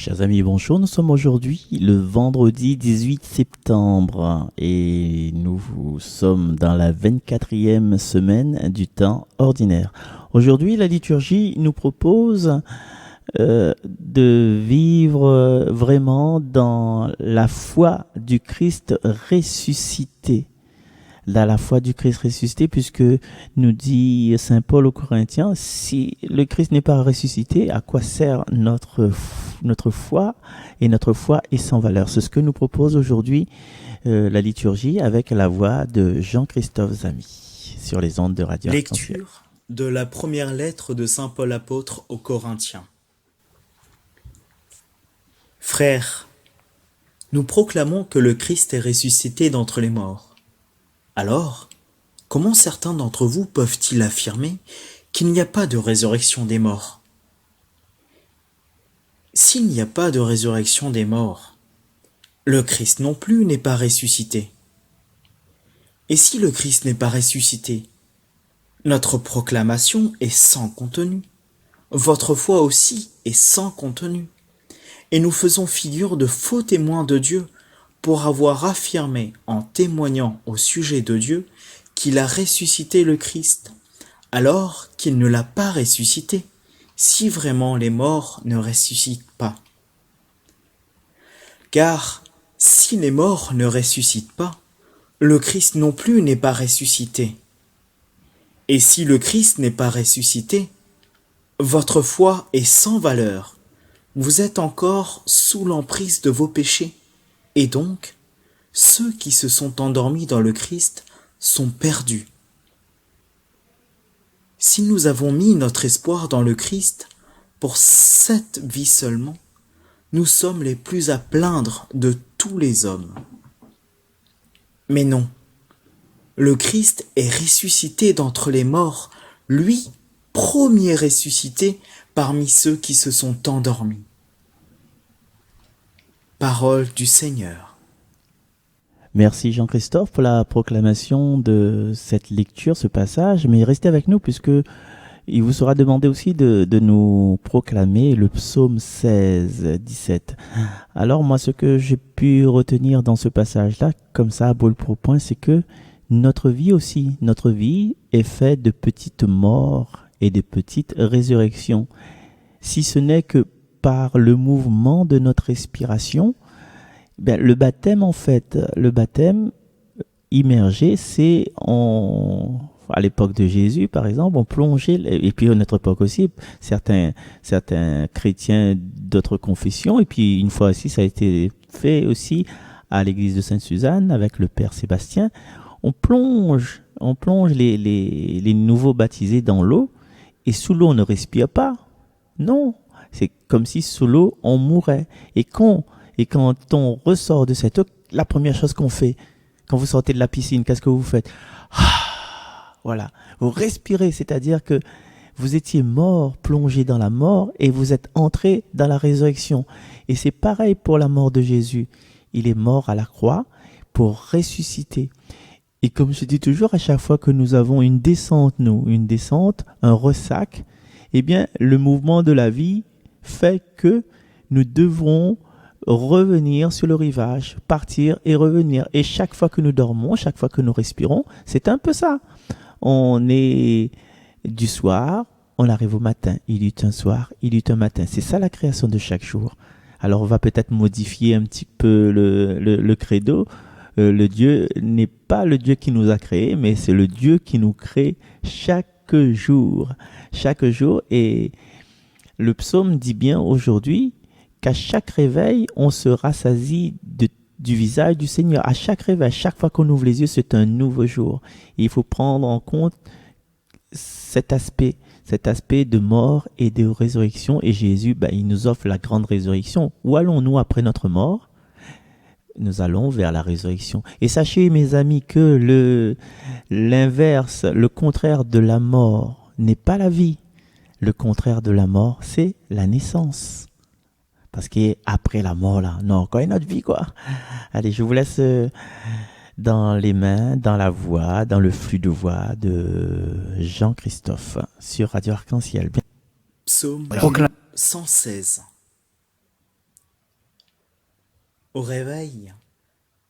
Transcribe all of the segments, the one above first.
Chers amis, bonjour. Nous sommes aujourd'hui le vendredi 18 septembre et nous sommes dans la 24e semaine du temps ordinaire. Aujourd'hui, la liturgie nous propose de vivre vraiment dans la foi du Christ ressuscité. Dans la foi du Christ ressuscité, puisque nous dit Saint Paul aux Corinthiens, si le Christ n'est pas ressuscité, à quoi sert notre foi? Et notre foi est sans valeur. C'est ce que nous propose aujourd'hui la liturgie avec la voix de Jean-Christophe Zamy sur les ondes de Radio Arc-en-Ciel. Lecture de la première lettre de Saint Paul apôtre aux Corinthiens. Frères, nous proclamons que le Christ est ressuscité d'entre les morts. Alors, comment certains d'entre vous peuvent-ils affirmer qu'il n'y a pas de résurrection des morts? S'il n'y a pas de résurrection des morts, le Christ non plus n'est pas ressuscité. Et si le Christ n'est pas ressuscité, notre proclamation est sans contenu. Votre foi aussi est sans contenu. Et nous faisons figure de faux témoins de Dieu pour avoir affirmé en témoignant au sujet de Dieu qu'il a ressuscité le Christ, alors qu'il ne l'a pas ressuscité, si vraiment les morts ne ressuscitent pas. Car si les morts ne ressuscitent pas, le Christ non plus n'est pas ressuscité. Et si le Christ n'est pas ressuscité, votre foi est sans valeur. Vous êtes encore sous l'emprise de vos péchés. Et donc, ceux qui se sont endormis dans le Christ sont perdus. Si nous avons mis notre espoir dans le Christ pour cette vie seulement, nous sommes les plus à plaindre de tous les hommes. Mais non, le Christ est ressuscité d'entre les morts, lui, premier ressuscité parmi ceux qui se sont endormis. Parole du Seigneur. Merci Jean-Christophe pour la proclamation de cette lecture, ce passage, mais restez avec nous puisque il vous sera demandé aussi de nous proclamer le psaume 16, 17. Alors moi, ce que j'ai pu retenir dans ce passage-là, comme ça à brûle pour point, c'est que notre vie est faite de petites morts et de petites résurrections. Si ce n'est que par le mouvement de notre respiration, le baptême immergé, c'est à l'époque de Jésus, par exemple, on plongeait, et puis à notre époque aussi, certains chrétiens d'autres confessions, et puis une fois aussi, ça a été fait aussi à l'église de Sainte-Suzanne avec le Père Sébastien, on plonge les nouveaux baptisés dans l'eau, et sous l'eau, on ne respire pas. Non, c'est comme si sous l'eau, on mourait. Et quand on ressort de cette eau, la première chose qu'on fait, quand vous sortez de la piscine, qu'est-ce que vous faites? Voilà, vous respirez, c'est-à-dire que vous étiez mort, plongé dans la mort, et vous êtes entré dans la résurrection. Et c'est pareil pour la mort de Jésus. Il est mort à la croix pour ressusciter. Et comme je dis toujours, à chaque fois que nous avons une descente, un ressac, eh bien, le mouvement de la vie fait que nous devrons revenir sur le rivage, partir et revenir. Et chaque fois que nous dormons, chaque fois que nous respirons, c'est un peu ça. On est du soir, on arrive au matin. Il y eut un soir, il y eut un matin. C'est ça la création de chaque jour. Alors on va peut-être modifier un petit peu le credo. Le Dieu n'est pas le Dieu qui nous a créés, mais c'est le Dieu qui nous crée chaque jour. Chaque jour. Et le psaume dit bien aujourd'hui qu'à chaque réveil, on se rassasie du visage du Seigneur. À chaque réveil, à chaque fois qu'on ouvre les yeux, c'est un nouveau jour. Et il faut prendre en compte cet aspect de mort et de résurrection. Et Jésus, il nous offre la grande résurrection. Où allons-nous après notre mort? Nous allons vers la résurrection. Et sachez, mes amis, que l'inverse, le contraire de la mort n'est pas la vie. Le contraire de la mort, c'est la naissance. Parce qu'après la mort, là, non, encore une autre vie, quoi. Allez, je vous laisse dans les mains, dans la voix, dans le flux de voix de Jean-Christophe sur Radio Arc-en-Ciel. Psaume 116. Au réveil,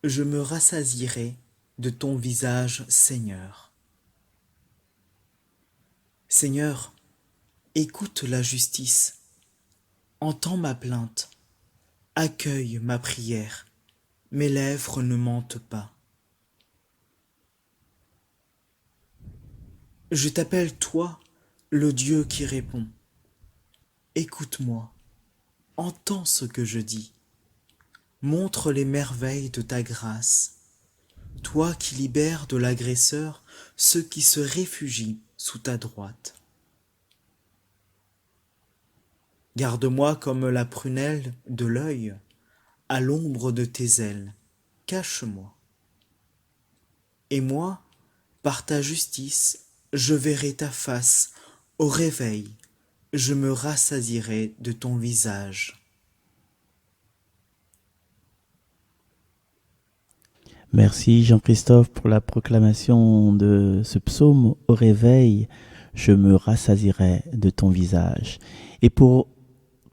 je me rassasierai de ton visage, Seigneur. Seigneur, écoute la justice, entends ma plainte, accueille ma prière, mes lèvres ne mentent pas. Je t'appelle toi, le Dieu qui répond. Écoute-moi, entends ce que je dis. Montre les merveilles de ta grâce, toi qui libères de l'agresseur ceux qui se réfugient sous ta droite. Garde-moi comme la prunelle de l'œil, à l'ombre de tes ailes, cache-moi. Et moi, par ta justice, je verrai ta face, au réveil, je me rassasierai de ton visage. Merci Jean-Christophe pour la proclamation de ce psaume. Au réveil, je me rassasierai de ton visage. Et pour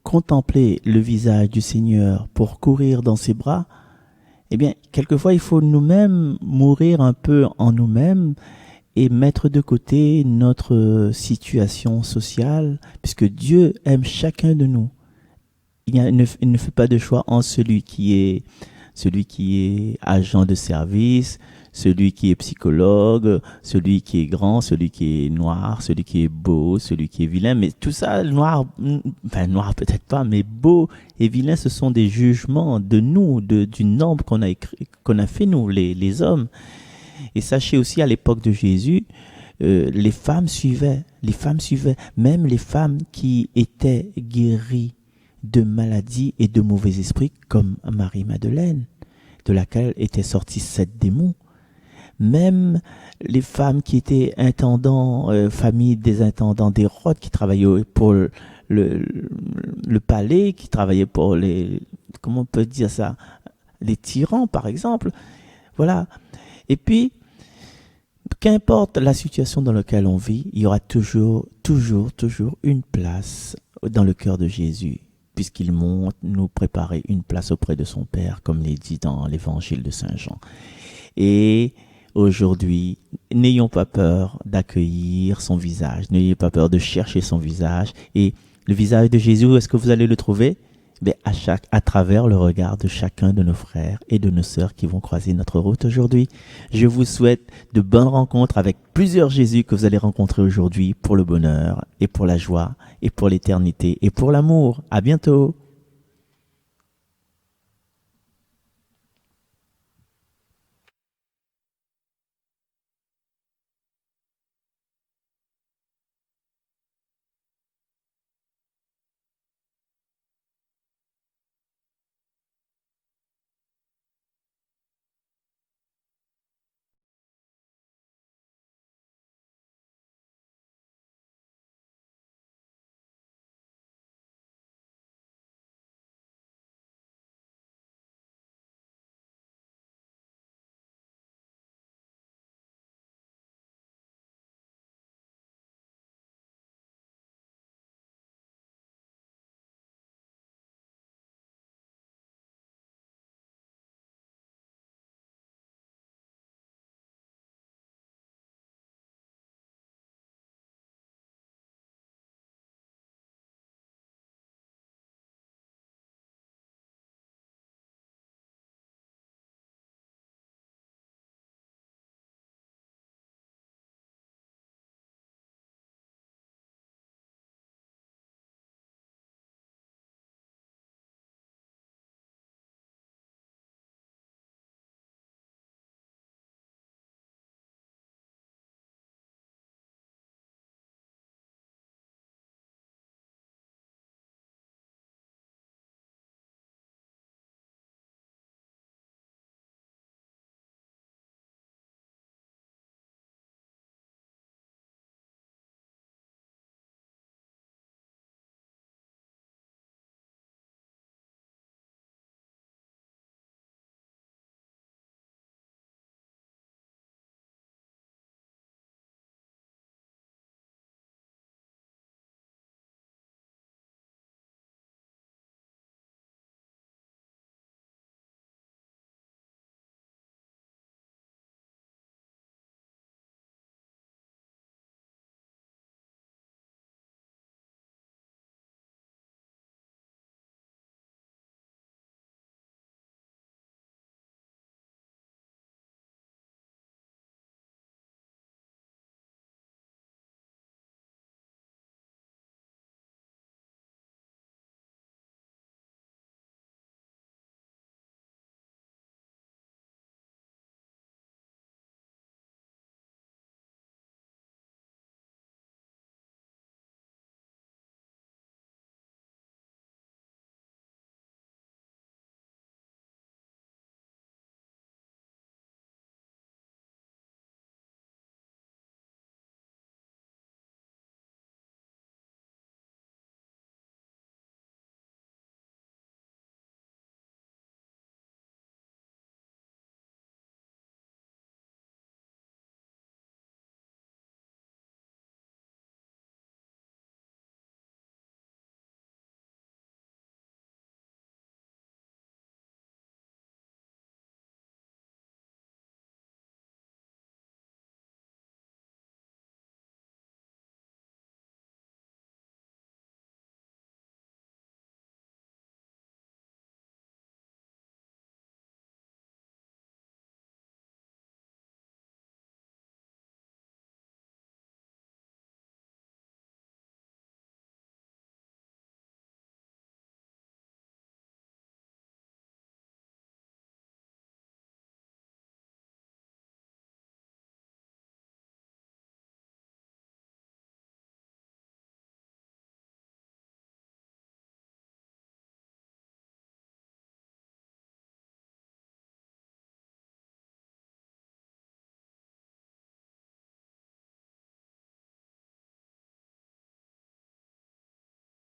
contempler le visage du Seigneur, pour courir dans ses bras, eh bien, quelquefois, il faut nous-mêmes mourir un peu en nous-mêmes et mettre de côté notre situation sociale, puisque Dieu aime chacun de nous. Il ne fait pas de choix en celui qui est agent de service, celui qui est psychologue, celui qui est grand, celui qui est noir, celui qui est beau, celui qui est vilain. Mais tout ça, noir peut-être pas, mais beau et vilain, ce sont des jugements de nous, du nombre qu'on a fait nous, les hommes. Et sachez aussi, à l'époque de Jésus, les femmes suivaient, même les femmes qui étaient guéries de maladies et de mauvais esprits, comme Marie-Madeleine, de laquelle étaient sortis 7 démons. Même les femmes qui étaient intendants, famille des intendants d'Hérode, qui travaillaient pour le palais, qui travaillaient pour comment on peut dire ça, les tyrans par exemple. Voilà. Et puis, qu'importe la situation dans laquelle on vit, il y aura toujours une place dans le cœur de Jésus, puisqu'il monte nous préparer une place auprès de son Père, comme il est dit dans l'évangile de Saint Jean. Et aujourd'hui, n'ayons pas peur d'accueillir son visage, n'ayez pas peur de chercher son visage. Et le visage de Jésus, est-ce que vous allez le trouver? À travers le regard de chacun de nos frères et de nos sœurs qui vont croiser notre route aujourd'hui. Je vous souhaite de bonnes rencontres avec plusieurs Jésus que vous allez rencontrer aujourd'hui, pour le bonheur et pour la joie et pour l'éternité et pour l'amour. À bientôt.